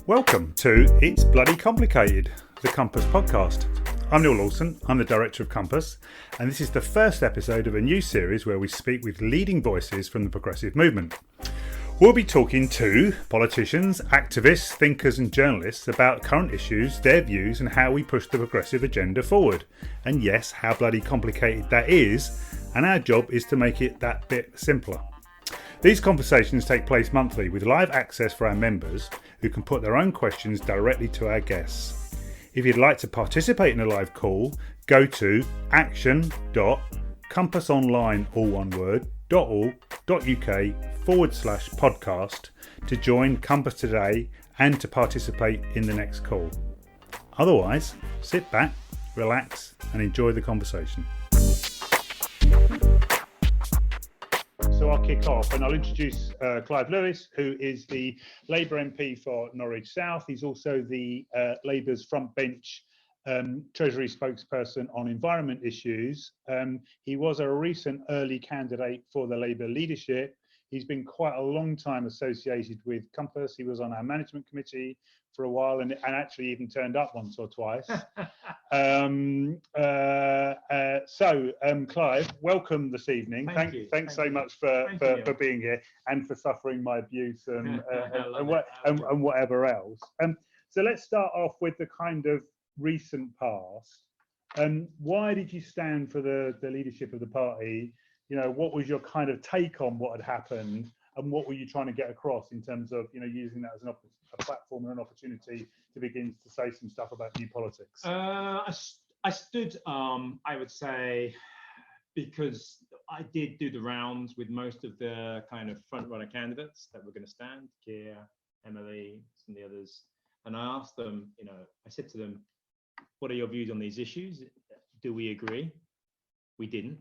Welcome to It's Bloody Complicated, the Compass podcast. I'm Neal Lawson, I'm the director of Compass, and this is the first episode of a new series where we speak with leading voices from the progressive movement. We'll be talking to politicians, activists, thinkers and journalists about current issues, their views and how we push the progressive agenda forward. And yes, how bloody complicated that is, and our job is to make it that bit simpler. These conversations take place monthly with live access for our members who can put their own questions directly to our guests. If you'd like to participate in a live call, go to action.compassonline.org.uk/podcast to join Compass today and to participate in the next call. Otherwise, sit back, relax and enjoy the conversation. So I'll kick off and I'll introduce Clive Lewis, who is the Labour MP for Norwich South. He's also the Labour's front bench Treasury spokesperson on environment issues. He was a recent early candidate for the Labour leadership. He's been quite a long time associated with Compass. He was on our management committee for a while and actually even turned up once or twice. Clive, welcome this evening. Thanks so much for being here and for suffering my abuse and whatever else. So let's start off with the kind of recent past. Why did you stand for the leadership of the party? You know, what was your kind of take on what had happened, and what were you trying to get across in terms of, you know, using that as a platform and an opportunity to begin to say some stuff about new politics? I stood, I would say, because I did do the rounds with most of the kind of front runner candidates that were going to stand, Keir, Emily, some of the others, and I asked them, you know, I said to them, what are your views on these issues? Do we agree? We didn't.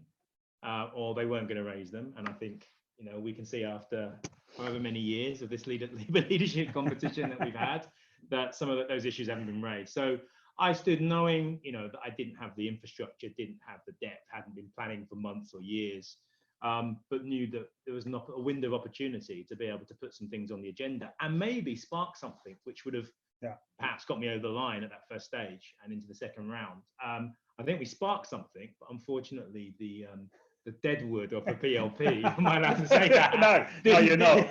Or they weren't going to raise them. And I think, you know, we can see after however many years of this Labour leadership competition that we've had, that some of those issues haven't been raised. So I stood knowing, you know, that I didn't have the infrastructure, didn't have the depth, hadn't been planning for months or years, but knew that there was a window of opportunity to be able to put some things on the agenda and maybe spark something which would have perhaps got me over the line at that first stage and into the second round. I think we sparked something, but unfortunately the deadwood of the PLP, am I allowed to say that? No, you're not.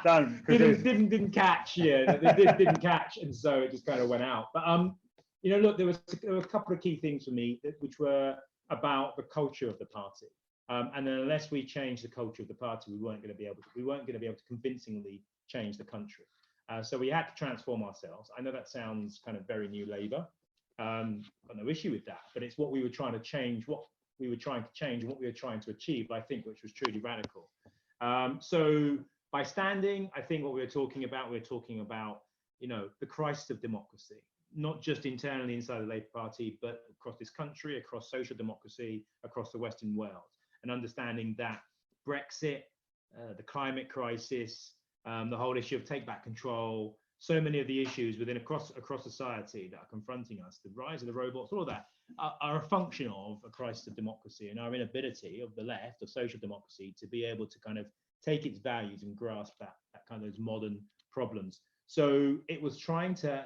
Don't. Didn't catch, didn't catch, and so it just kind of went out. But you know, look, there were a couple of key things for me which were about the culture of the party, and then unless we changed the culture of the party, we weren't going to be able to convincingly change the country. So we had to transform ourselves. I know that sounds kind of very New Labour. Got no issue with that, but it's what we were trying to change, and what we were trying to achieve, I think, which was truly radical. So by standing, I think what we were talking about, you know, the crisis of democracy, not just internally inside the Labour Party, but across this country, across social democracy, across the Western world, and understanding that Brexit, the climate crisis, the whole issue of take back control, so many of the issues across society that are confronting us, the rise of the robots, all of that, are a function of a crisis of democracy and our inability of the left, of social democracy, to be able to kind of take its values and grasp that kind of those modern problems. So it was trying to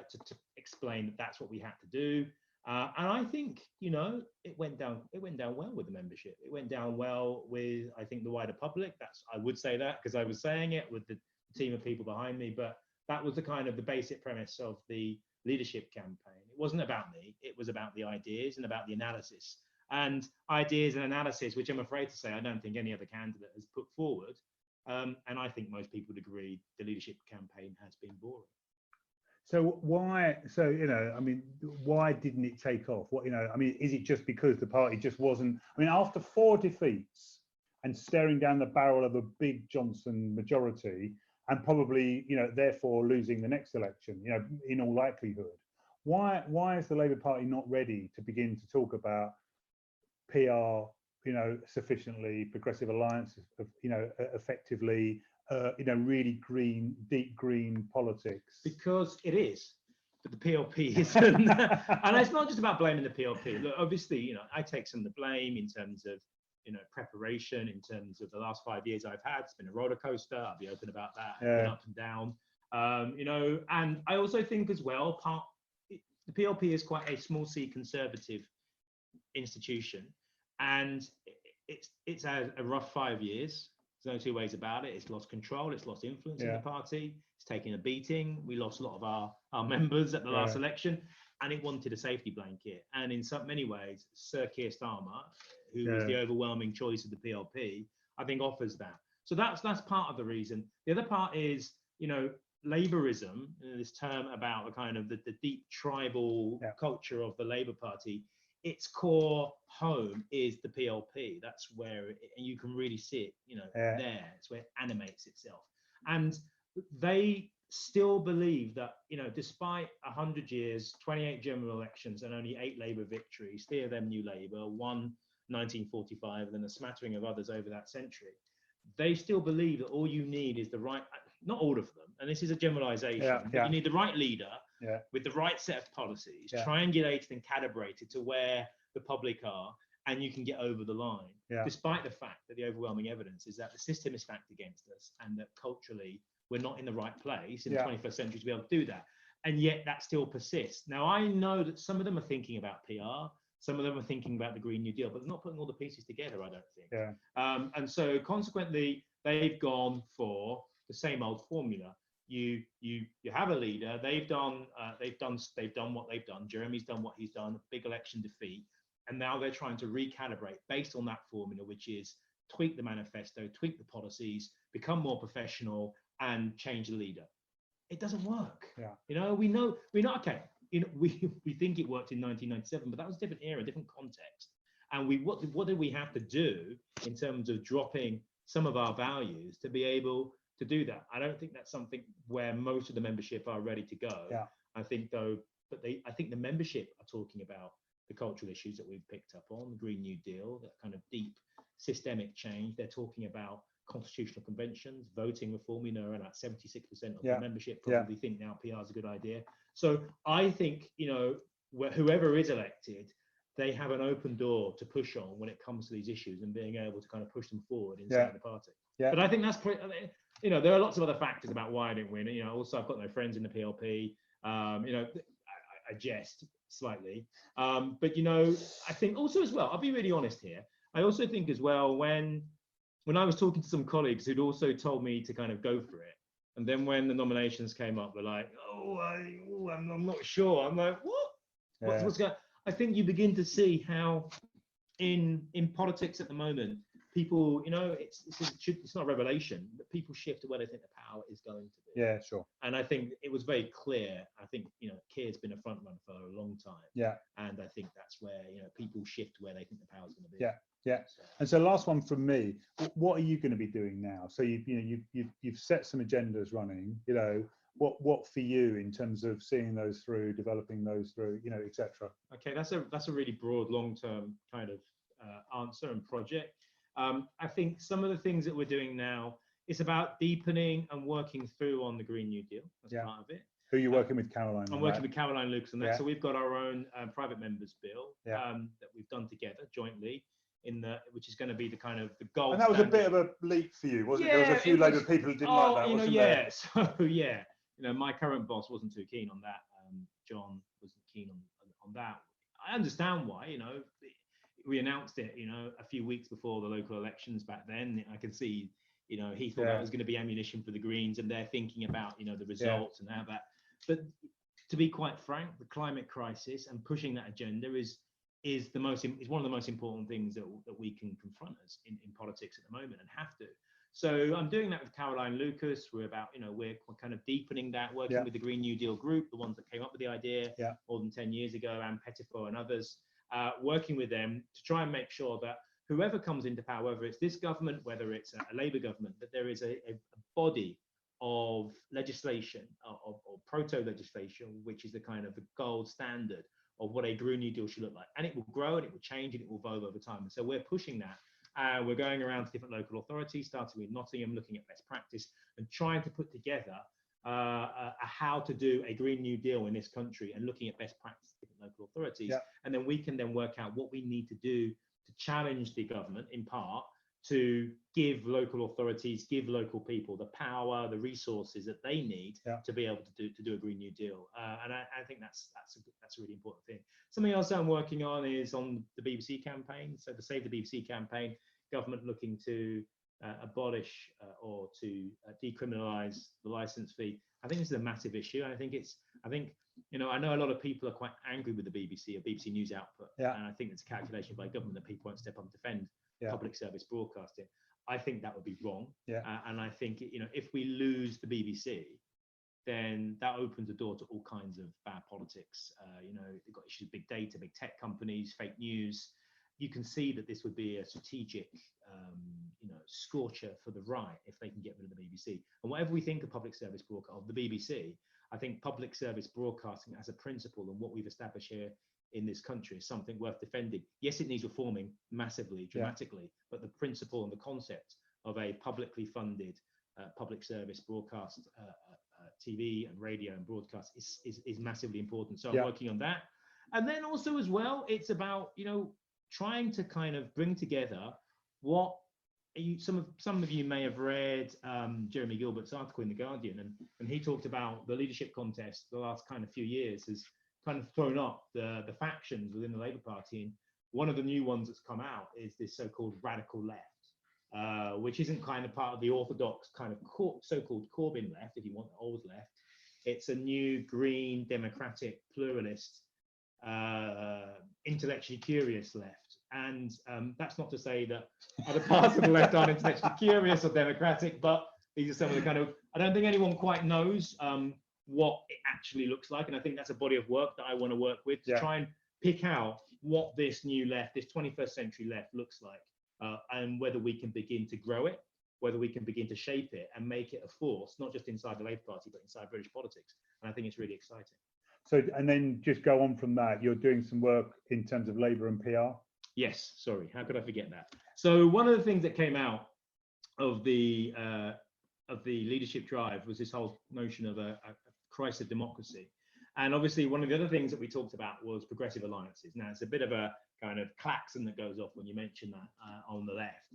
explain that that's what we had to do. And I think, you know, it went down well with the membership. It went down well with, I think, the wider public. I would say that because I was saying it with the team of people behind me, but that was the kind of the basic premise of the leadership campaign. It wasn't about me, it was about the ideas and about the analysis. And ideas and analysis, which I'm afraid to say I don't think any other candidate has put forward. And I think most people would agree the leadership campaign has been boring. So why didn't it take off? Is it just because the party just wasn't, after 4 defeats and staring down the barrel of a big Johnson majority, and probably, you know, therefore losing the next election, you know, in all likelihood. Why is the Labour Party not ready to begin to talk about PR, you know, sufficiently, progressive alliances, you know, effectively, you know, really green, deep green politics? Because it is, but the PLP isn't. And it's not just about blaming the PLP. Look, obviously, you know, I take some of the blame in terms of, you know, preparation, in terms of the last 5 years I've had. It's been a roller coaster. I'll be open about that. I've been up and down. And I also think as well, the PLP is quite a small c conservative institution, and it's had a rough 5 years. There's no two ways about it. It's lost control. It's lost influence in the party. It's taken a beating. We lost a lot of our members at the last election, and it wanted a safety blanket. And in many ways, Sir Keir Starmer, who is the overwhelming choice of the PLP, I think offers that. So that's part of the reason. The other part is, Labourism, this term about the kind of the deep tribal culture of the Labour Party. Its core home is the PLP. That's where and you can really see it, there. It's where it animates itself. And they still believe that, despite 100 years, 28 general elections, and only 8 Labour victories, 3 of them New Labour, 1 1945, and then a smattering of others over that century, they still believe that all you need is the right, not all of them, and this is a generalization, but you need the right leader with the right set of policies, triangulated and calibrated to where the public are, and you can get over the line, despite the fact that the overwhelming evidence is that the system is stacked against us, and that culturally we're not in the right place in the 21st century to be able to do that. And yet that still persists. Now, I know that some of them are thinking about PR, some of them are thinking about the Green New Deal, but they're not putting all the pieces together, I don't think. And so consequently, they've gone for the same old formula. You have a leader. They've done what they've done. Jeremy's done what he's done. Big election defeat, and now they're trying to recalibrate based on that formula, which is tweak the manifesto, tweak the policies, become more professional, and change the leader. It doesn't work. We know. Okay. We think it worked in 1997, but that was a different era, different context. And what did we have to do in terms of dropping some of our values to be able to do that? I don't think that's something where most of the membership are ready to go. I think though, I think the membership are talking about the cultural issues that we've picked up on, the Green New Deal, that kind of deep systemic change. They're talking about constitutional conventions, voting reform. We know about 76% of the membership probably think now PR is a good idea. So I think, whoever is elected, they have an open door to push on when it comes to these issues and being able to kind of push them forward inside the party. But I think that's, there are lots of other factors about why I didn't win. Also I've got no friends in the PLP. I jest slightly, but I think also as well, I'll be really honest here. I also think as well, when I was talking to some colleagues who'd also told me to kind of go for it, and then when the nominations came up, they're like, I'm not sure. I'm like, what? What's going on? I think you begin to see how in politics at the moment, people, it's not a revelation, but people shift to where they think the power is going to be. Yeah, sure. And I think it was very clear. I think, Keir's been a front runner for a long time. Yeah. And I think that's where, people shift where they think the power is going to be. Yeah. Yeah. And so last one from me, what are you going to be doing now? So you've set some agendas running, what for you in terms of seeing those through, developing those through, etc. Okay, that's a really broad, long-term kind of answer and project. I think some of the things that we're doing now, it's about deepening and working through on the Green New Deal. That's part of it. Who are you working with, Caroline? I'm working with Caroline Lucas on that. So we've got our own private members bill that we've done together jointly, which is going to be the kind of the gold. And that was a bit of a leap for you, wasn't it? There was a few Labour people who didn't like that, wasn't there? So my current boss wasn't too keen on that. John wasn't keen on that. I understand why. We announced it, a few weeks before the local elections back then. I could see, he thought that was going to be ammunition for the Greens, and they're thinking about, the results and how that. But to be quite frank, the climate crisis and pushing that agenda is one of the most important things that we can confront us in politics at the moment, and have to. So I'm doing that with Caroline Lucas. We're kind of deepening that, working with the Green New Deal group, the ones that came up with the idea more than 10 years ago, and Pettifo and others, working with them to try and make sure that whoever comes into power, whether it's this government, whether it's a Labour government, that there is a body of legislation or proto-legislation, which is the kind of the gold standard of what a Green New Deal should look like. And it will grow, and it will change, and it will evolve over time. And so we're pushing that. We're going around to different local authorities, starting with Nottingham, looking at best practice and trying to put together how to do a Green New Deal in this country, and looking at best practice in different local authorities. And then we can then work out what we need to do to challenge the government in part to give local authorities, give local people the power, the resources that they need to be able to do a Green New Deal. And I think that's a really important thing. Something else I'm working on is on the BBC campaign. So the Save the BBC campaign, government looking to abolish or to decriminalise the licence fee. I think this is a massive issue. And I think I know a lot of people are quite angry with the BBC or BBC News output. And I think it's a calculation by government that people won't step up and defend public service broadcasting. I think that would be wrong. And I think, if we lose the BBC, then that opens the door to all kinds of bad politics. They've got issues with big data, big tech companies, fake news. You can see that this would be a strategic, scorcher for the right if they can get rid of the BBC. And whatever we think of public service broadcast of the BBC, I think public service broadcasting as a principle and what we've established here in this country is something worth defending. Yes, it needs reforming massively, dramatically, but the principle and the concept of a publicly funded public service broadcast TV and radio and broadcast is massively important. So I'm working on that. And then also as well, it's about, trying to kind of bring together what some of you may have read Jeremy Gilbert's article in The Guardian, and he talked about the leadership contest the last kind of few years has kind of thrown up the factions within the Labour Party. And one of the new ones that's come out is this so-called radical left, which isn't kind of part of the orthodox kind of so-called Corbyn left, if you want the old left. It's a new green, democratic, pluralist, intellectually curious left. And that's not to say that other parts of the left aren't intellectually curious or democratic, but these are some of the kind of, I don't think anyone quite knows what it actually looks like. And I think that's a body of work that I want to work with to try and pick out what this new left, this 21st century left looks like, and whether we can begin to grow it, whether we can begin to shape it and make it a force, not just inside the Labour Party, but inside British politics. And I think it's really exciting. So, and then just go on from that, you're doing some work in terms of Labour and PR? Yes, sorry, how could I forget that? So one of the things that came out of the leadership drive was this whole notion of a crisis of democracy. And obviously one of the other things that we talked about was progressive alliances. Now it's a bit of a kind of klaxon that goes off when you mention that on the left.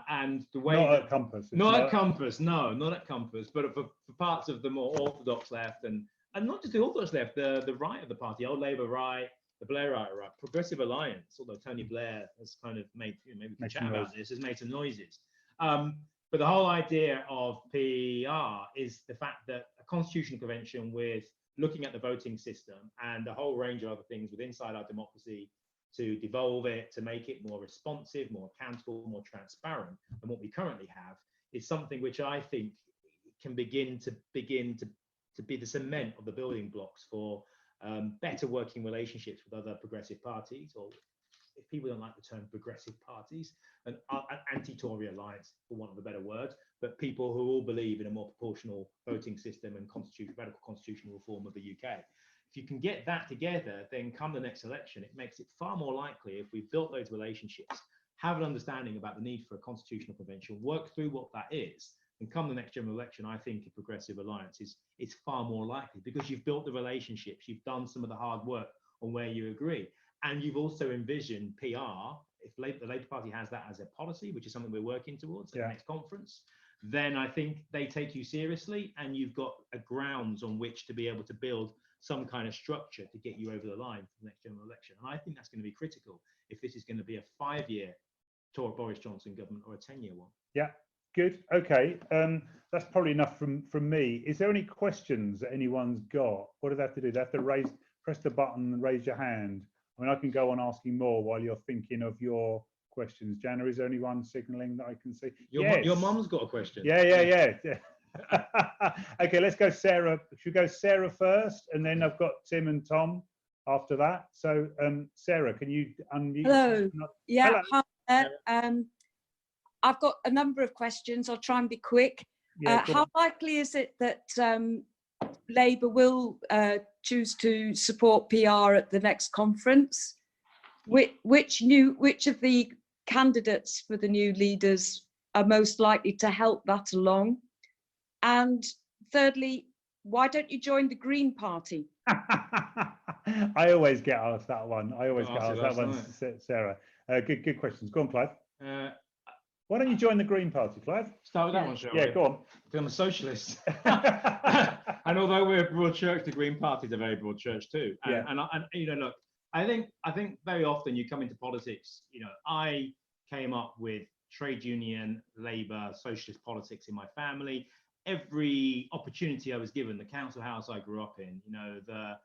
And the way not at Compass. Not at Compass, no, not at Compass, but for parts of the more orthodox left and not just the orthodox left, the right of the party, old Labour right, the Blairite right, progressive alliance, although Tony Blair has kind of made, maybe we can chat about this, has made some noises. But the whole idea of PR is the fact that a constitutional convention with looking at the voting system and a whole range of other things with inside our democracy to devolve it, to make it more responsive, more accountable, more transparent than what we currently have, is something which I think can begin to be the cement of the building blocks for better working relationships with other progressive parties, or if people don't like the term progressive parties, an anti-Tory alliance, for want of a better word, but people who all believe in a more proportional voting system and radical constitutional reform of the UK. If you can get that together, then come the next election, it makes it far more likely, if we've built those relationships, have an understanding about the need for a constitutional convention, work through what that is, and come the next general election, I think a progressive alliance is far more likely, because you've built the relationships, you've done some of the hard work on where you agree, and you've also envisioned PR. If the Labour Party has that as a policy, which is something we're working towards at the next conference, then I think they take you seriously, and you've got a grounds on which to be able to build some kind of structure to get you over the line for the next general election. And I think that's going to be critical if this is going to be a 5-year Boris Johnson government or a 10-year one. Yeah. Good. Okay. That's probably enough from me. Is there any questions that anyone's got? What do they have to do? They have to press the button and raise your hand. I mean, I can go on asking more while you're thinking of your questions. Jana, is there anyone signalling that I can see? Your mum's got a question. Yeah. Okay, let's go Sarah. Should we go Sarah first? And then I've got Tim and Tom after that. So Sarah, can you unmute? Hello. Yeah. Hello. Hi. I've got a number of questions. I'll try and be quick. How likely is it that Labour will choose to support PR at the next conference? Which of the candidates for the new leaders are most likely to help that along? And thirdly, why don't you join the Green Party? I always get asked that one. Sarah. Good questions. Go on, Clive. Why don't you join the Green Party, Clive? Start with that one, shall we? Yeah, go on. Because I'm a socialist. And although we're a broad church, the Green Party is a very broad church too. And you know, look, I think very often you come into politics, you know, I came up with trade union, Labour, socialist politics in my family. Every opportunity I was given, the council house I grew up in, you know, the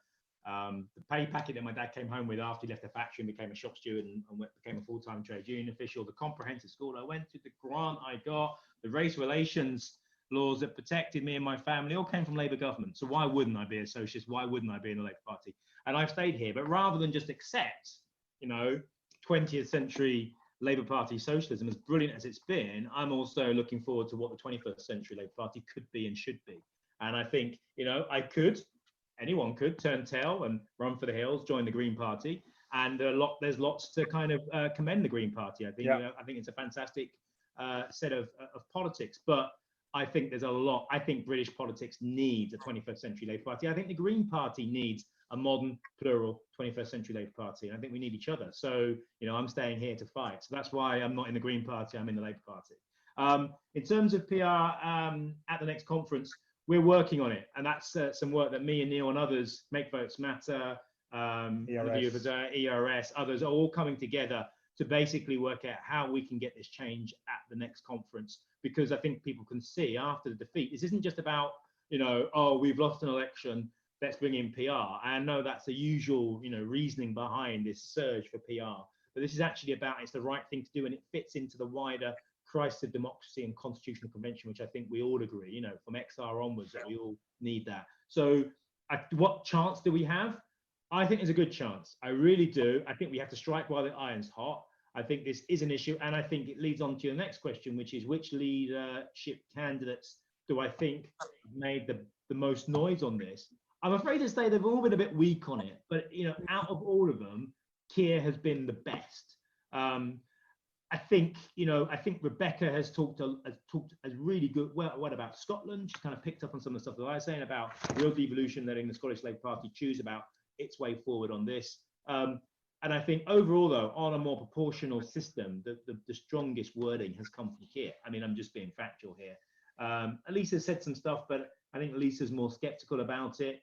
pay packet that my dad came home with after he left the factory and became a shop steward and became a full-time trade union official, the comprehensive school I went to, the grant I got, the race relations laws that protected me and my family all came from Labour government. So why wouldn't I be a socialist? Why wouldn't I be in the Labour Party? And I've stayed here. But rather than just accept, you know, 20th century Labour Party socialism, as brilliant as it's been, I'm also looking forward to what the 21st century Labour Party could be and should be. And I think, you know, anyone could turn tail and run for the hills, join the Green Party. And there's lots to kind of commend the Green Party. I think, you know, I think it's a fantastic set of politics. But I think there's a lot. I think British politics needs a 21st century Labour Party. I think the Green Party needs a modern, plural 21st century Labour Party. And I think we need each other. So, you know, I'm staying here to fight. So that's why I'm not in the Green Party. I'm in the Labour Party. In terms of PR at the next conference, we're working on it. And that's some work that me and Neal and others, Make Votes Matter, ERS, others are all coming together to basically work out how we can get this change at the next conference. Because I think people can see after the defeat, this isn't just about, you know, oh, we've lost an election, let's bring in PR. And I know that's the usual, you know, reasoning behind this surge for PR. But this is actually about, it's the right thing to do, and it fits into the wider crisis of democracy and constitutional convention, which I think we all agree, you know, from XR onwards, that we all need that. So what chance do we have? I think there's a good chance. I really do. I think we have to strike while the iron's hot. I think this is an issue, and I think it leads on to your next question, which is which leadership candidates do I think made the most noise on this? I'm afraid to say they've all been a bit weak on it, but you know, out of all of them, Keir has been the best. I think, you know, I think Rebecca has talked as really good. Well, what about Scotland? She's kind of picked up on some of the stuff that I was saying about real devolution, letting the Scottish Labour Party choose about its way forward on this. And I think overall, though, on a more proportional system, the strongest wording has come from Keir. I mean, I'm just being factual here. Elisa said some stuff, but I think Lisa's more sceptical about it.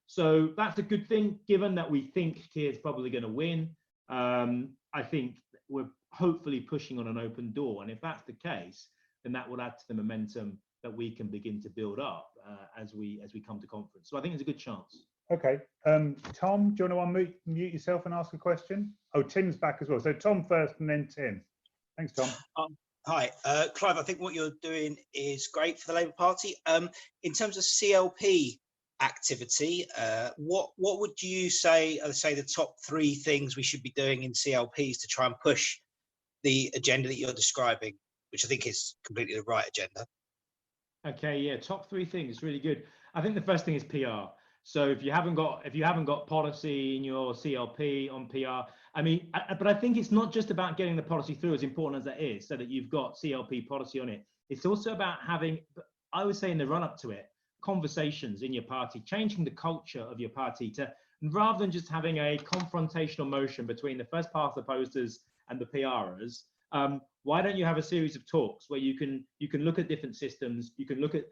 So that's a good thing, given that we think Keir's probably going to win. I think we're hopefully pushing on an open door. And if that's the case, then that will add to the momentum that we can begin to build up as we come to conference. So I think there's a good chance. Okay. Tom, do you want to unmute yourself and ask a question? Oh, Tim's back as well. So Tom first and then Tim. Thanks, Tom. Hi, Clive, I think what you're doing is great for the Labour Party. In terms of CLP activity, what would you say are, the top 3 things we should be doing in CLPs to try and push the agenda that you're describing, which I think is completely the right agenda? Okay, yeah, top 3 things, really good. I think the first thing is PR. So if you haven't got policy in your CLP on PR, I mean, but I think it's not just about getting the policy through, as important as that is, so that you've got CLP policy on it. It's also about having, I would say in the run up to it, conversations in your party, changing the culture of your party to, rather than just having a confrontational motion between the first past the posters and the PRers. Why don't you have a series of talks where you can look at different systems, you can look at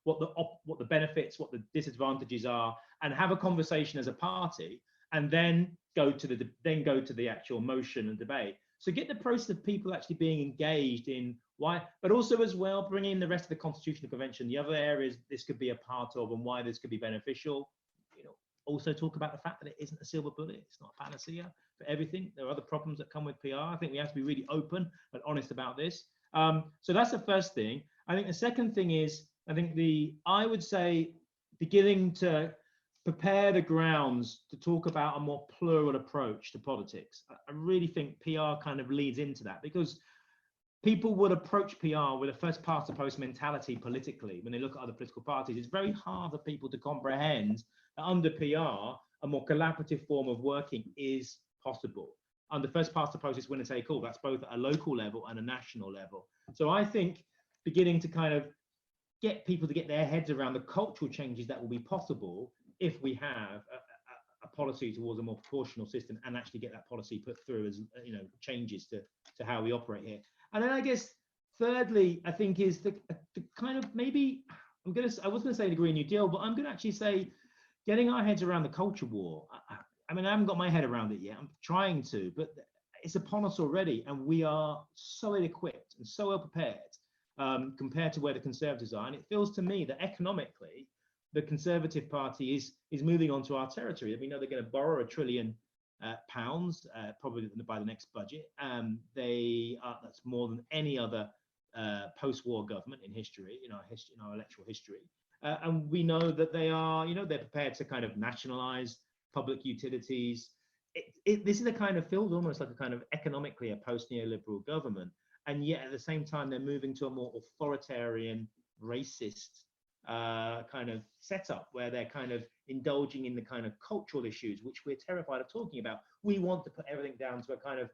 what the benefits, what the disadvantages are, and have a conversation as a party, and then go to the actual motion and debate. So get the process of people actually being engaged in why, but also as well bring in the rest of the Constitutional Convention, the other areas this could be a part of, and why this could be beneficial. You know, also talk about the fact that it isn't a silver bullet, it's not a panacea for everything. There are other problems that come with PR. I think we have to be really open and honest about this. So that's the first thing. I think the second thing is, I would say beginning to prepare the grounds to talk about a more plural approach to politics. I really think PR kind of leads into that, because people would approach PR with a first past the post mentality politically. When they look at other political parties, it's very hard for people to comprehend that under PR, a more collaborative form of working is possible. Under first past the post, it's winner take all. That's both at a local level and a national level. So I think beginning to kind of get people to get their heads around the cultural changes that will be possible if we have a policy towards a more proportional system, and actually get that policy put through as, you know, changes to how we operate here. And then I guess thirdly, I think is the kind of maybe I was gonna say the Green New Deal, but I'm gonna actually say getting our heads around the culture war. I mean, I haven't got my head around it yet. I'm trying to, but it's upon us already, and we are so ill-equipped and so ill-prepared compared to where the Conservatives are. And it feels to me that economically, the Conservative Party is moving onto our territory. We know they're going to borrow £1 trillion probably by the next budget. That's more than any other post-war government in history, in our electoral history. And we know that they are, they're prepared to kind of nationalize public utilities. This is a kind of feels almost like a kind of economically a post-neoliberal government, and yet at the same time they're moving to a more authoritarian, racist kind of setup where they're kind of indulging in the kind of cultural issues which we're terrified of talking about. We want to put everything down to a kind of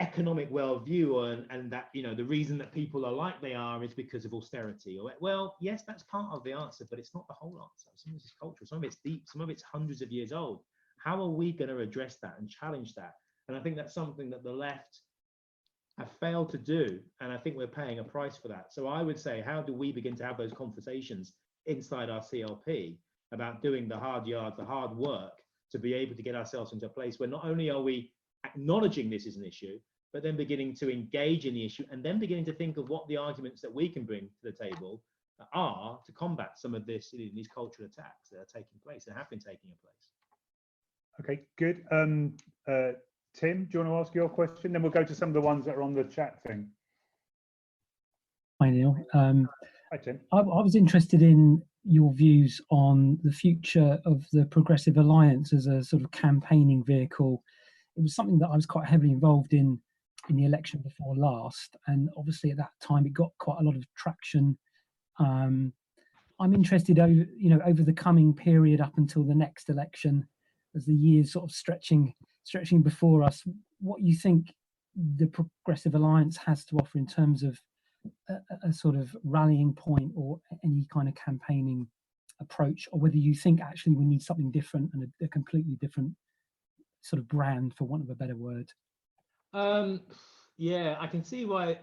economic worldview, and that the reason that people are like they are is because of austerity. Well, yes, that's part of the answer, but it's not the whole answer. Some of it's cultural, some of it's deep, some of it's hundreds of years old. How are we going to address that and challenge that? And I think that's something that the left have failed to do, and I think we're paying a price for that. So I would say, how do we begin to have those conversations inside our CLP about doing the hard yards, the hard work, to be able to get ourselves into a place where not only are we acknowledging this is an issue, but then beginning to engage in the issue, and then beginning to think of what the arguments that we can bring to the table are to combat some of these cultural attacks that are taking place and have been taking place. Okay, good. Tim, do you want to ask your question? Then we'll go to some of the ones that are on the chat thing. Hi, Neil. Hi, Tim. I was interested in your views on the future of the Progressive Alliance as a sort of campaigning vehicle. It was something that I was quite heavily involved in the election before last, and obviously at that time it got quite a lot of traction. I'm interested over the coming period up until the next election, as the years sort of stretching before us, what you think the Progressive Alliance has to offer in terms of a sort of rallying point or any kind of campaigning approach, or whether you think actually we need something different and a completely different sort of brand, for want of a better word. Yeah, I can see why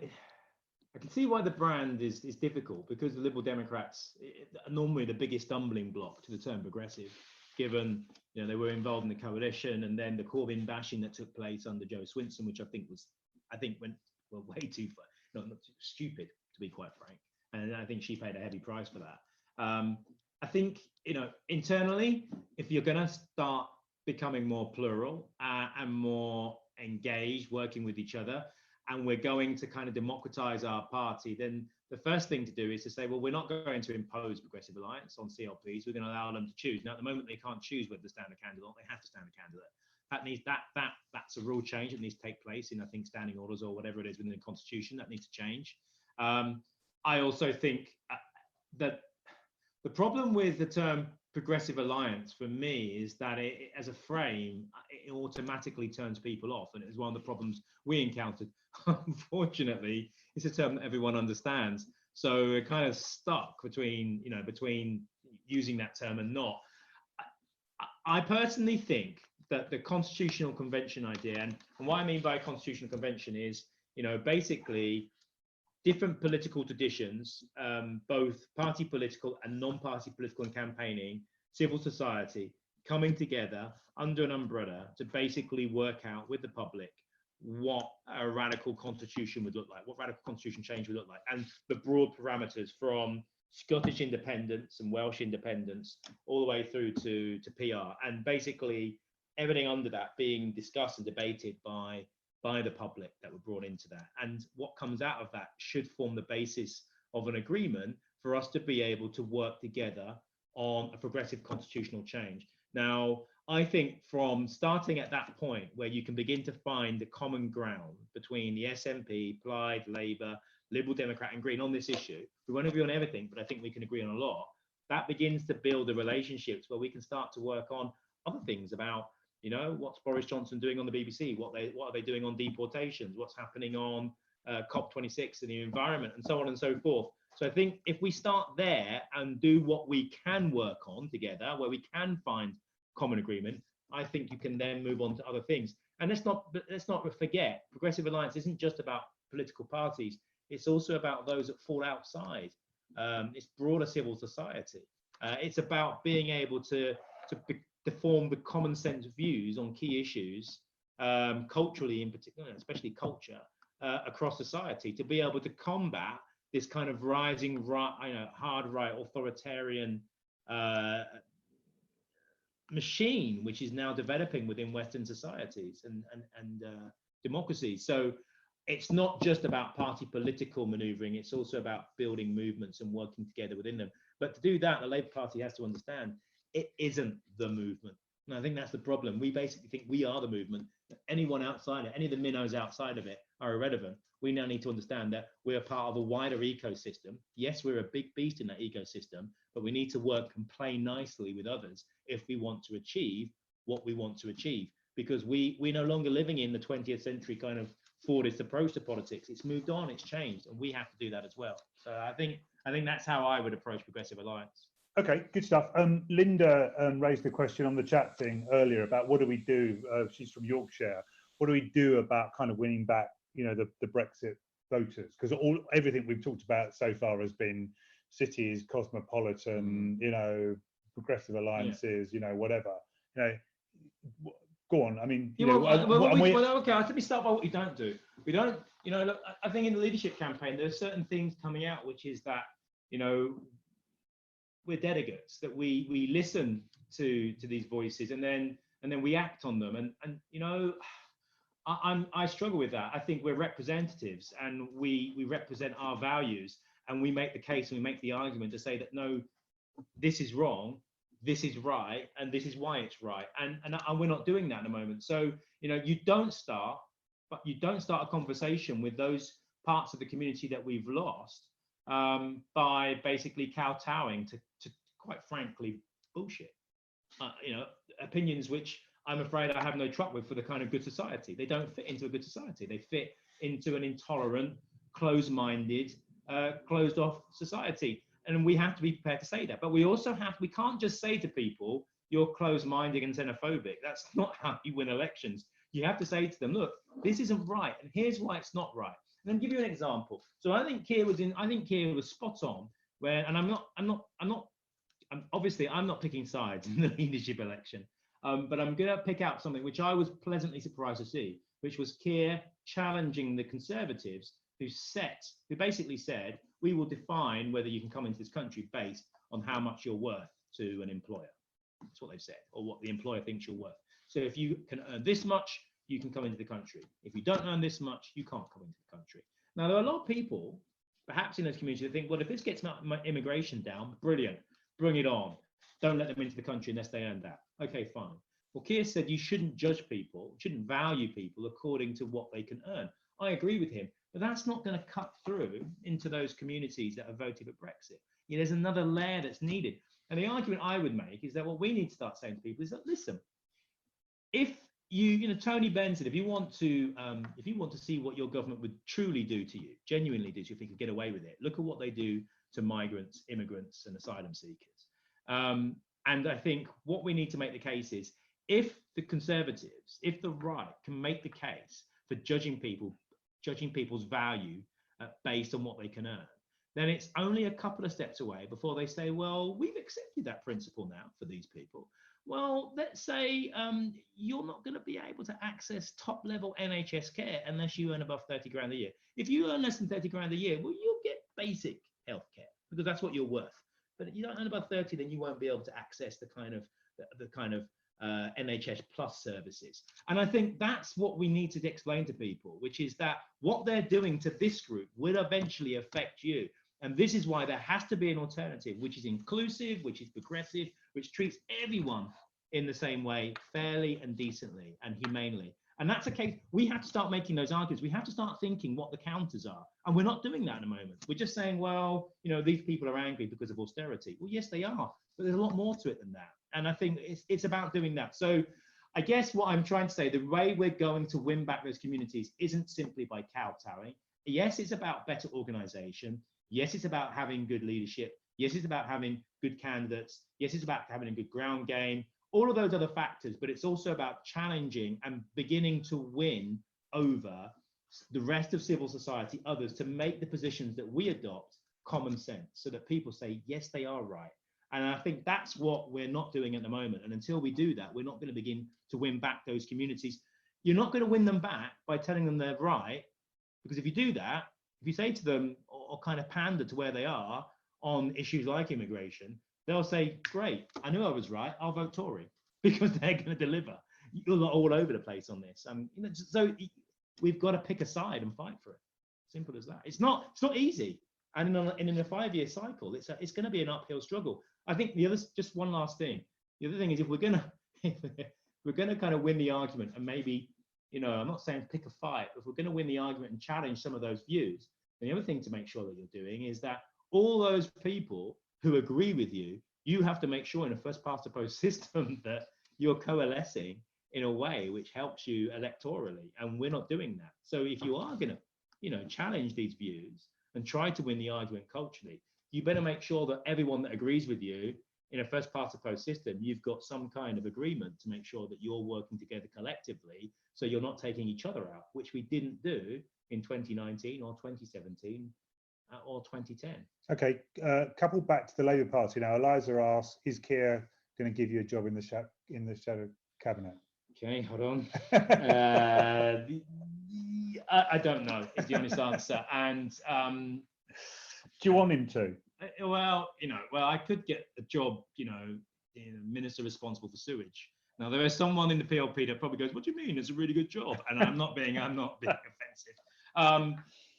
the brand is difficult, because the Liberal Democrats are normally the biggest stumbling block to the term progressive, given they were involved in the coalition, and then the Corbyn bashing that took place under Joe Swinson, which I think went way too far, not stupid, to be quite frank, and I think she paid a heavy price for that. I think internally, if you're going to start becoming more plural and more engaged, working with each other, and we're going to kind of democratize our party, then the first thing to do is to say, well, we're not going to impose Progressive Alliance on CLPs. We're going to allow them to choose. Now, at the moment, they can't choose whether to stand a candidate. They have to stand a candidate. That's a rule change that needs to take place in, I think, standing orders or whatever it is within the Constitution. That needs to change. I also think that the problem with the term Progressive Alliance for me is that it, as a frame, it automatically turns people off, and it was one of the problems we encountered. Unfortunately, it's a term that everyone understands, so we're kind of stuck between using that term and not. I personally think that the Constitutional Convention idea, and what I mean by Constitutional Convention is, basically different political traditions, both party political and non-party political and campaigning, civil society, coming together under an umbrella to basically work out with the public what a radical constitution would look like, what radical constitution change would look like, and the broad parameters from Scottish independence and Welsh independence all the way through to PR, and basically everything under that being discussed and debated by the public that were brought into that. And what comes out of that should form the basis of an agreement for us to be able to work together on a progressive constitutional change. Now, I think from starting at that point where you can begin to find the common ground between the SNP, Plaid, Labour, Liberal Democrat and Green on this issue, we won't agree on everything, but I think we can agree on a lot. That begins to build the relationships where we can start to work on other things about, what's Boris Johnson doing on the BBC? What are they doing on deportations? What's happening on COP26 and the environment, and so on and so forth. So I think if we start there and do what we can work on together, where we can find common agreement, I think you can then move on to other things. And let's not forget, Progressive Alliance isn't just about political parties, it's also about those that fall outside. It's broader civil society. It's about being able to form the common sense views on key issues, culturally in particular, especially culture, across society, to be able to combat this kind of rising hard right authoritarian machine which is now developing within Western societies and democracies. So it's not just about party political maneuvering, it's also about building movements and working together within them. But to do that, the Labour Party has to understand it isn't the movement. And I think that's the problem. We basically think we are the movement. Anyone outside it, any of the minnows outside of it are irrelevant. We now need to understand that we're part of a wider ecosystem. Yes, we're a big beast in that ecosystem, but we need to work and play nicely with others if we want to achieve what we want to achieve. Because we're no longer living in the 20th century kind of Fordist approach to politics. It's moved on, it's changed, and we have to do that as well. So I think that's how I would approach Progressive Alliance. Okay, good stuff. Linda raised the question on the chat thing earlier about what do we do? She's from Yorkshire. What do we do about kind of winning back, the Brexit voters? Because everything we've talked about so far has been cities, cosmopolitan, progressive alliances, whatever. Go on. I mean, okay. Let me start by what you don't do. We don't, look, I think in the leadership campaign, there's certain things coming out, which is that, we're delegates, that we listen to these voices and then we act on them. And I struggle with that. I think we're representatives and we represent our values, and we make the case and we make the argument to say that no, this is wrong, this is right, and this is why it's right. And we're not doing that at the moment. So, you don't start a conversation with those parts of the community that we've lost by basically kowtowing to quite frankly bullshit. Opinions which I'm afraid I have no truck with for the kind of good society. They don't fit into a good society. They fit into an intolerant, closed-minded, closed-off society. And we have to be prepared to say that. But we also we can't just say to people, you're closed-minded and xenophobic. That's not how you win elections. You have to say to them, look, this isn't right, and here's why it's not right. And then give you an example. So I think Keir was spot on, and I'm not picking sides in the leadership election. But I'm going to pick out something which I was pleasantly surprised to see, which was Keir challenging the Conservatives who basically said, we will define whether you can come into this country based on how much you're worth to an employer. That's what they've said, or what the employer thinks you're worth. So if you can earn this much, you can come into the country. If you don't earn this much, you can't come into the country. Now, there are a lot of people, perhaps in those communities, that think, well, if this gets immigration down, brilliant, bring it on. Don't let them into the country unless they earn that. Okay, fine. Well, Keir said you shouldn't judge people, shouldn't value people according to what they can earn. I agree with him, but that's not going to cut through into those communities that have voted for Brexit. There's another layer that's needed. And the argument I would make is that what we need to start saying to people is that, listen, if Tony Benn said, if you want to see what your government would truly do to you, genuinely do to you, if you could get away with it, look at what they do to migrants, immigrants, and asylum seekers. And I think what we need to make the case is, if the Conservatives, if the right can make the case for judging people's value based on what they can earn, then it's only a couple of steps away before they say, well, we've accepted that principle now for these people. Well, let's say you're not going to be able to access top-level NHS care unless you earn above 30 grand a year. If you earn less than 30 grand a year, well, you'll get basic health care because that's what you're worth. But if you don't earn above 30, then you won't be able to access the kind of NHS plus services. And I think that's what we need to explain to people, which is that what they're doing to this group will eventually affect you. And this is why there has to be an alternative, which is inclusive, which is progressive, which treats everyone in the same way, fairly and decently and humanely. And that's a case, we have to start making those arguments. We have to start thinking what the counters are. And we're not doing that at the moment. We're just saying, well, these people are angry because of austerity. Well, yes, they are, but there's a lot more to it than that. And I think it's about doing that. So I guess what I'm trying to say, the way we're going to win back those communities isn't simply by kowtowing. Yes, it's about better organization. Yes, it's about having good leadership. Yes, it's about having good candidates. Yes, it's about having a good ground game. All of those other factors, but it's also about challenging and beginning to win over the rest of civil society, others, to make the positions that we adopt common sense, so that people say, yes, they are right. And I think that's what we're not doing at the moment. And until we do that, we're not going to begin to win back those communities. You're not going to win them back by telling them they're right, because if you do that, if you say to them, or kind of pander to where they are on issues like immigration, they'll say, great, I knew I was right, I'll vote Tory, because they're going to deliver. You're all over the place on this. So we've got to pick a side and fight for it. Simple as that. It's not easy. And in a 5-year cycle, it's going to be an uphill struggle. I think just one last thing. The other thing is, if we're going to kind of win the argument, and maybe, I'm not saying pick a fight, but if we're going to win the argument and challenge some of those views, then the other thing to make sure that you're doing is that all those people who agree with you, you have to make sure in a first past the post system that you're coalescing in a way which helps you electorally, and we're not doing that. So if you are going to, challenge these views and try to win the argument culturally, you better make sure that everyone that agrees with you in a first past the post system, you've got some kind of agreement to make sure that you're working together collectively, so you're not taking each other out, which we didn't do in 2019 or 2017 or 2010. Okay, couple back to the Labour Party now. Eliza asks, is Keir going to give you a job in the shadow cabinet? Okay, hold on. I don't know, is the honest answer. And do you want him to? Well, I could get a job, minister responsible for sewage. Now, there is someone in the PLP that probably goes, "What do you mean? It's a really good job." And I'm not being offensive.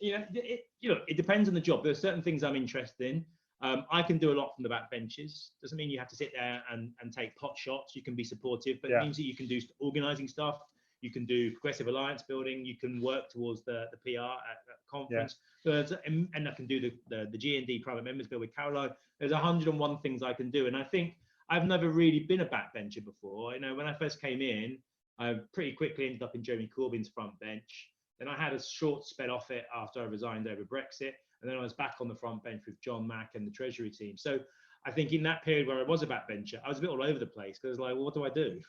It depends on the job. There are certain things I'm interested in. I can do a lot from the back benches. Doesn't mean you have to sit there and take pot shots. You can be supportive, but it means that you can do organising stuff. You can do progressive alliance building. You can work towards the PR at conference. And I can do the G&D private members bill with Caroline. There's 101 things I can do. And I think I've never really been a backbencher before. When I first came in, I pretty quickly ended up in Jeremy Corbyn's front bench. Then I had a short spell off it after I resigned over Brexit. And then I was back on the front bench with John Mack and the Treasury team. So I think in that period where I was a backbencher, I was a bit all over the place, because I was like, well, what do I do?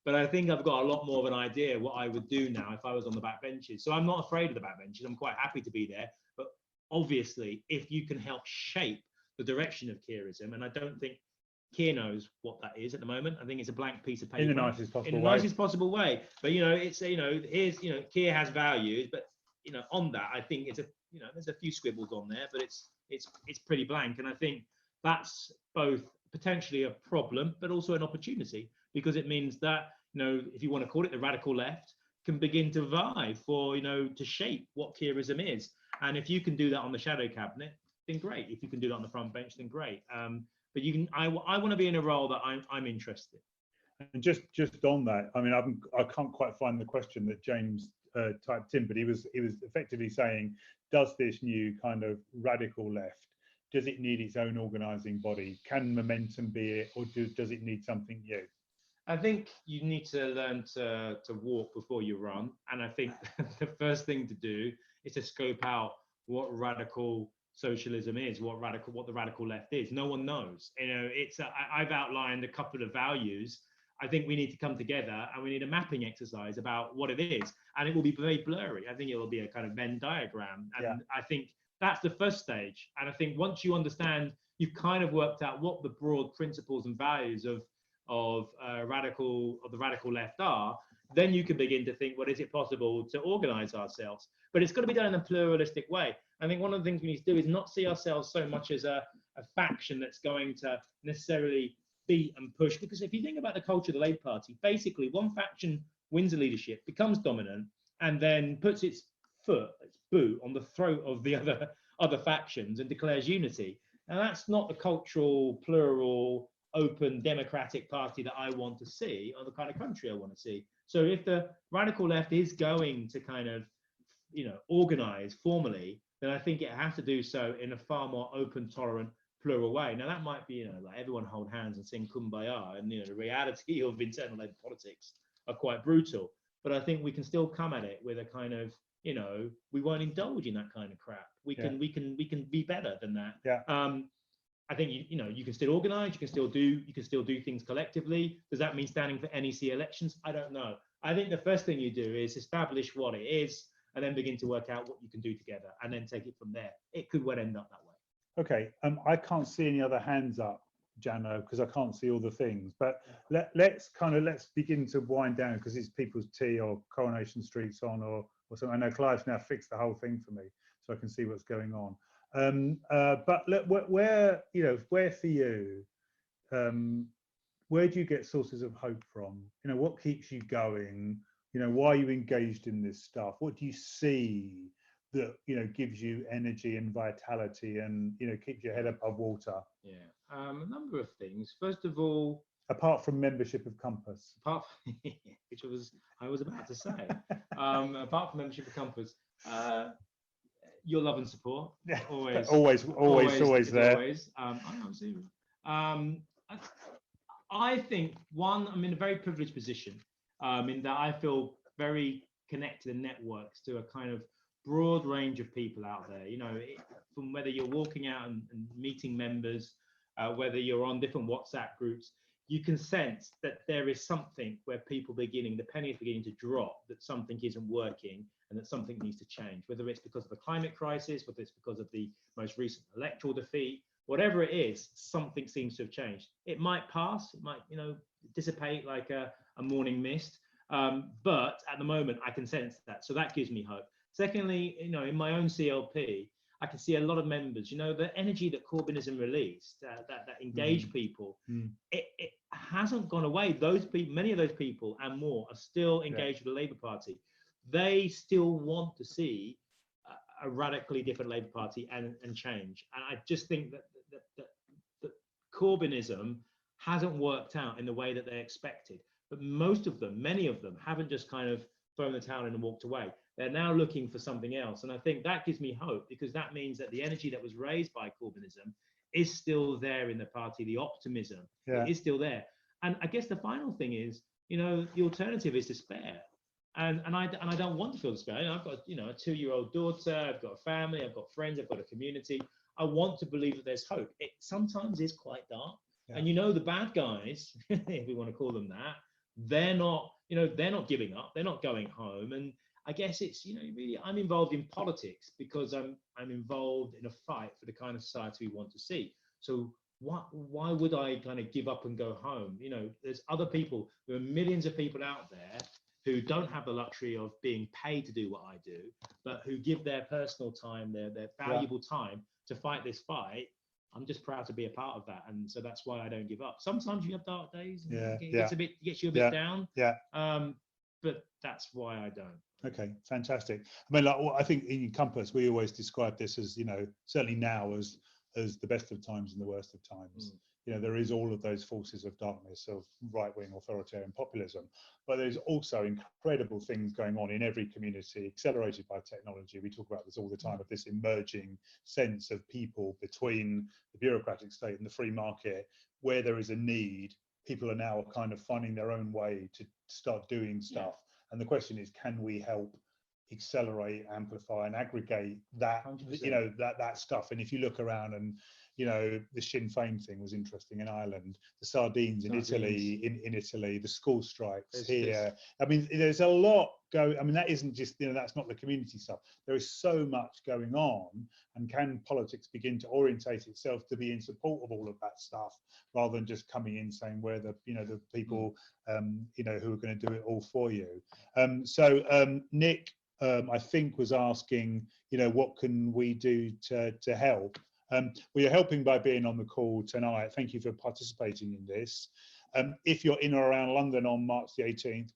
But I think I've got a lot more of an idea what I would do now if I was on the backbenches. So I'm not afraid of the backbenches. I'm quite happy to be there. But obviously, if you can help shape the direction of Keirism, and I don't think Keir knows what that is at the moment. I think it's a blank piece of paper. In the nicest possible way. In the nicest possible way. But, here's, Keir has values, but, on that, I think it's there's a few scribbles on there, but it's pretty blank. And I think that's both potentially a problem, but also an opportunity, because it means that, if you want to call it the radical left, can begin to vie for, to shape what Keirism is. And if you can do that on the shadow cabinet, then great. If you can do that on the front bench, then great. But I want to be in a role that I'm interested in. And just on that, I can't quite find the question that James typed in, but he was effectively saying, does this new kind of radical left, does it need its own organising body? Can momentum be it, or does it need something new? I think you need to learn to walk before you run. And I think the first thing to do is to scope out what radical socialism is, what the radical left is. No one knows. I've outlined a couple of values. I think we need to come together and we need a mapping exercise about what it is. And it will be very blurry. I think it will be a kind of Venn diagram. And I think that's the first stage. And I think once you understand, you've kind of worked out what the broad principles and values of the radical left are, then you can begin to think, well, is it possible to organize ourselves? But it's got to be done in a pluralistic way. I think one of the things we need to do is not see ourselves so much as a faction that's going to necessarily beat and push. Because if you think about the culture of the Labour Party, basically one faction wins the leadership, becomes dominant, and then puts its boot on the throat of the other factions and declares unity. And that's not the cultural, plural, open, democratic party that I want to see, or the kind of country I want to see. So if the radical left is going to kind of, organize formally, then I think it has to do so in a far more open, tolerant, plural way. Now that might be, like everyone hold hands and sing Kumbaya, and the reality of internal Labour politics are quite brutal. But I think we can still come at it with a kind of, we won't indulge in that kind of crap. We can be better than that. Yeah. I think you can still organise, you can still do things collectively. Does that mean standing for NEC elections? I don't know. I think the first thing you do is establish what it is, and then begin to work out what you can do together, and then take it from there. It could well end up that way. Okay, I can't see any other hands up, Jano, because I can't see all the things. But let's begin to wind down, because it's people's tea or Coronation Street's on or something. I know Clive's now fixed the whole thing for me, so I can see what's going on. But where for you, where do you get sources of hope from? What keeps you going? Why are you engaged in this stuff? What do you see that gives you energy and vitality and keeps your head above water? Yeah, a number of things. First of all, apart from membership of Compass, which I was about to say, apart from membership of Compass, your love and support, always there. Always. I think I'm in a very privileged position, in that I feel very connected and networks to a kind of broad range of people out there. From whether you're walking out and meeting members, whether you're on different WhatsApp groups, you can sense that there is something where the penny is beginning to drop, that something isn't working and that something needs to change, whether it's because of the climate crisis, whether it's because of the most recent electoral defeat, whatever it is, something seems to have changed. It might pass, it might, dissipate like a morning mist, but at the moment I can sense that, so that gives me hope. Secondly, in my own CLP, I can see a lot of members, the energy that Corbynism released, that engaged people, it hasn't gone away. Those people, many of those people and more, are still engaged with the Labour Party. They still want to see a radically different Labour Party and change. And I just think that Corbynism hasn't worked out in the way that they expected. But many of them haven't just kind of thrown the towel in and walked away. They're now looking for something else. And I think that gives me hope, because that means that the energy that was raised by Corbynism is still there in the party. The optimism is still there. And I guess the final thing is, the alternative is despair. And I don't want to feel despair. I've got a 2-year-old daughter, I've got a family, I've got friends, I've got a community. I want to believe that there's hope. It sometimes is quite dark. And the bad guys, if we want to call them that, they're not giving up, they're not going home. And I guess it's, really, I'm involved in politics because I'm involved in a fight for the kind of society we want to see. So why would I kind of give up and go home? There's other people, there are millions of people out there who don't have the luxury of being paid to do what I do, but who give their personal time, their valuable time to fight this fight. I'm just proud to be a part of that, and so that's why I don't give up. Sometimes you have dark days, and it gets you a bit down. But that's why I don't. Okay, fantastic. I think in Compass we always describe this as, certainly now as the best of times and the worst of times. There is all of those forces of darkness, of right-wing authoritarian populism, but there's also incredible things going on in every community, accelerated by technology. We talk about this all the time, of this emerging sense of people between the bureaucratic state and the free market. Where there is a need, people are now kind of finding their own way to start doing stuff. And the question is, can we help accelerate, amplify, and aggregate that, 100%. that stuff? And if you look around, and the Sinn Féin thing was interesting in Ireland, the sardines in Italy, in Italy, the school strikes here. There's a lot going. That isn't just, that's not the community stuff. There is so much going on, and can politics begin to orientate itself to be in support of all of that stuff, rather than just coming in saying we're the the people who are going to do it all for you. Nick, I think, was asking, what can we do to help? Well, you're helping by being on the call tonight. Thank you for participating in this. If you're in or around London on March the 18th,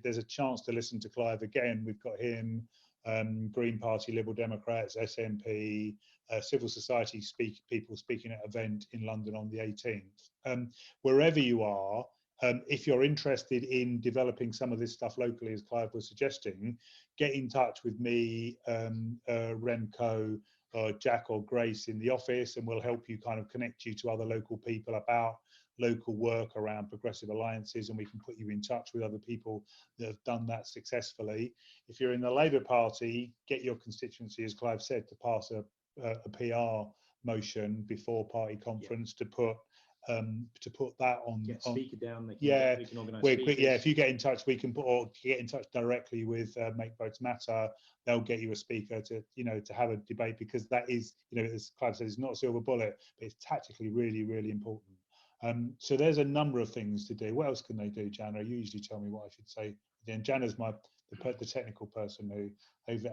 there's a chance to listen to Clive again. We've got him, Green Party, Liberal Democrats, SNP, civil society people speaking at an event in London on the 18th. Wherever you are, if you're interested in developing some of this stuff locally, as Clive was suggesting, get in touch with me, Remco, or Jack or Grace in the office, and we'll help you kind of connect you to other local people about local work around progressive alliances, and we can put you in touch with other people that have done that successfully. If you're in the Labour Party, get your constituency, as Clive said, to pass a PR motion before party conference to put to put that on. Get a speaker down. We can organise speakers. If you get in touch, we can get in touch directly with Make Votes Matter. They'll get you a speaker to have a debate, because that is, as Clive said, it's not a silver bullet, but it's tactically really, really important. So there's a number of things to do. What else can they do, Jana? You usually tell me what I should say. Then Jana's the technical person who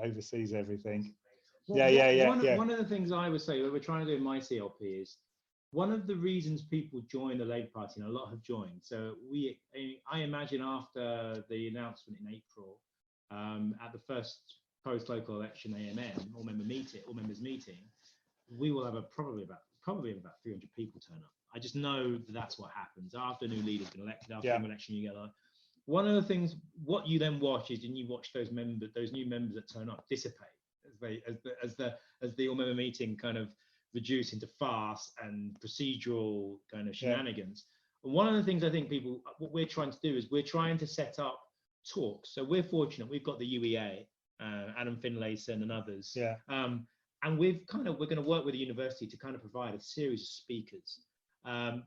oversees everything. One of the things I would say, what we're trying to do in my CLP is, one of the reasons people join the Labour Party, and a lot have joined. So I imagine after the announcement in April, at the first post-local election AMM, all members meeting, we will have probably about 300 people turn up. I just know that that's what happens after a new leader's been elected. After an election, you get one of the things. What you then watch is, you watch those new members that turn up dissipate as the all-member meeting kind of reduce into farce and procedural kind of shenanigans. And one of the things I think what we're trying to do is we're trying to set up talks. So we're fortunate, we've got the UEA, Adam Finlayson and others. And we're going to work with the university to kind of provide a series of speakers.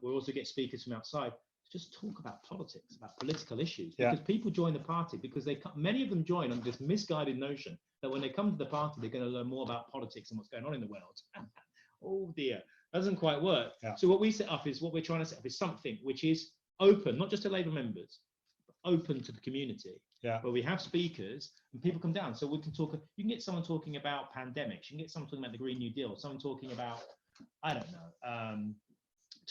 We'll also get speakers from outside to just talk about politics, about political issues, because people join the party because many of them join on this misguided notion that when they come to the party, they're going to learn more about politics and what's going on in the world. Oh dear, doesn't quite work. So what we're trying to set up is something which is open, not just to Labour members, but open to the community. Where we have speakers and people come down, so we can talk. You can get someone talking about pandemics. You can get someone talking about the Green New Deal. Someone talking about, I don't know,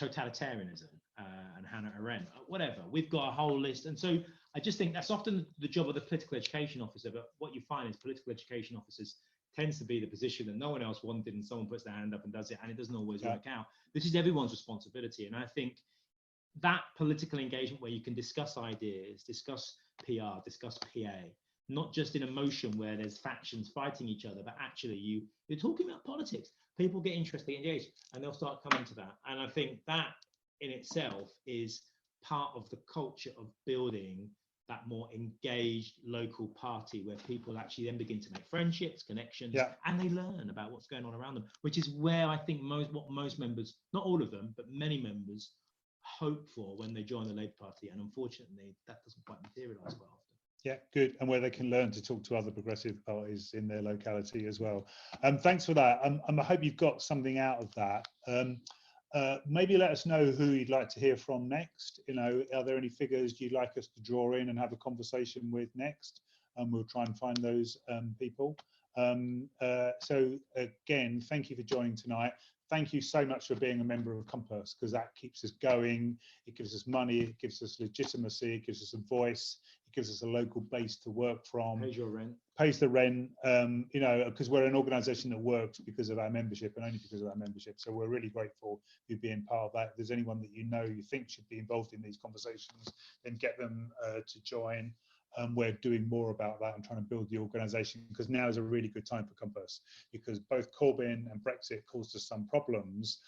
totalitarianism and Hannah Arendt, whatever. We've got a whole list, and so I just think that's often the job of the political education officer. But what you find is political education officers tends to be the position that no one else wanted, and someone puts their hand up and does it, and it doesn't always work out. This is everyone's responsibility, and I think that political engagement where you can discuss ideas, discuss PR, discuss PA, not just in emotion where there's factions fighting each other, but actually you're talking about politics. People get interested, engaged, and they'll start coming to that. And I think that in itself is part of the culture of building that more engaged local party, where people actually then begin to make friendships, connections, and they learn about what's going on around them, which is where I think most members, not all of them, but many members, hope for when they join the Labour Party. And unfortunately, that doesn't quite materialise well often. Yeah, good. And where they can learn to talk to other progressive parties in their locality as well. Thanks for that. I hope you've got something out of that. Maybe let us know who you'd like to hear from next. Are there any figures you'd like us to draw in and have a conversation with next? And we'll try and find those people. So again, thank you for joining tonight. Thank you so much for being a member of Compass, because that keeps us going. It gives us money, it gives us legitimacy, it gives us a voice, it gives us a local base to work from. Pays your rent. Pays the rent, because we're an organisation that works because of our membership and only because of our membership. So we're really grateful for being part of that. If there's anyone that you think should be involved in these conversations, then get them to join. We're doing more about that and trying to build the organisation, because now is a really good time for Compass, because both Corbyn and Brexit caused us some problems.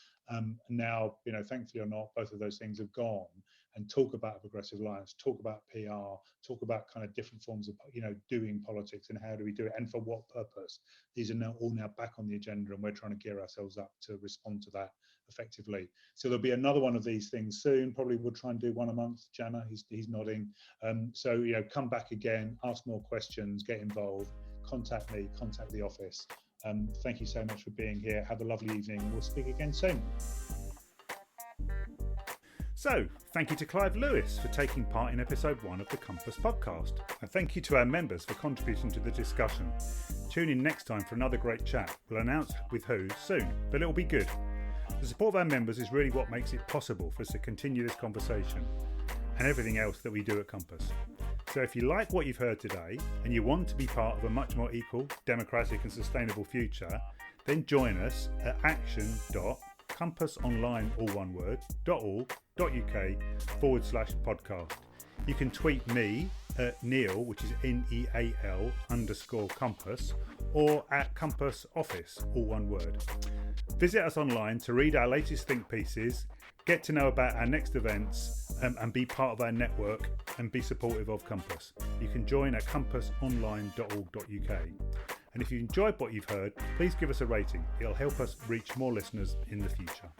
Now, thankfully or not, both of those things have gone. And talk about a progressive alliance, talk about PR, talk about kind of different forms of, doing politics and how do we do it and for what purpose. These are now all back on the agenda, and we're trying to gear ourselves up to respond to that effectively. So there'll be another one of these things soon. Probably we'll try and do one a month. Jana, he's nodding. So come back again, ask more questions, get involved, contact me, contact the office. Thank you so much for being here. Have a lovely evening. We'll speak again soon. So, thank you to Clive Lewis for taking part in episode 1 of the Compass podcast. And thank you to our members for contributing to the discussion. Tune in next time for another great chat. We'll announce with who soon, but it'll be good. The support of our members is really what makes it possible for us to continue this conversation and everything else that we do at Compass. So if you like what you've heard today and you want to be part of a much more equal, democratic and sustainable future, then join us at action.compassonline.org.uk/podcast. You can tweet me at Neal, which is NEAL_Compass, or at Compass Office, all one word. Visit us online to read our latest think pieces, get to know about our next events, and be part of our network and be supportive of Compass. You can join at compassonline.org.uk. And if you enjoyed what you've heard, please give us a rating. It'll help us reach more listeners in the future.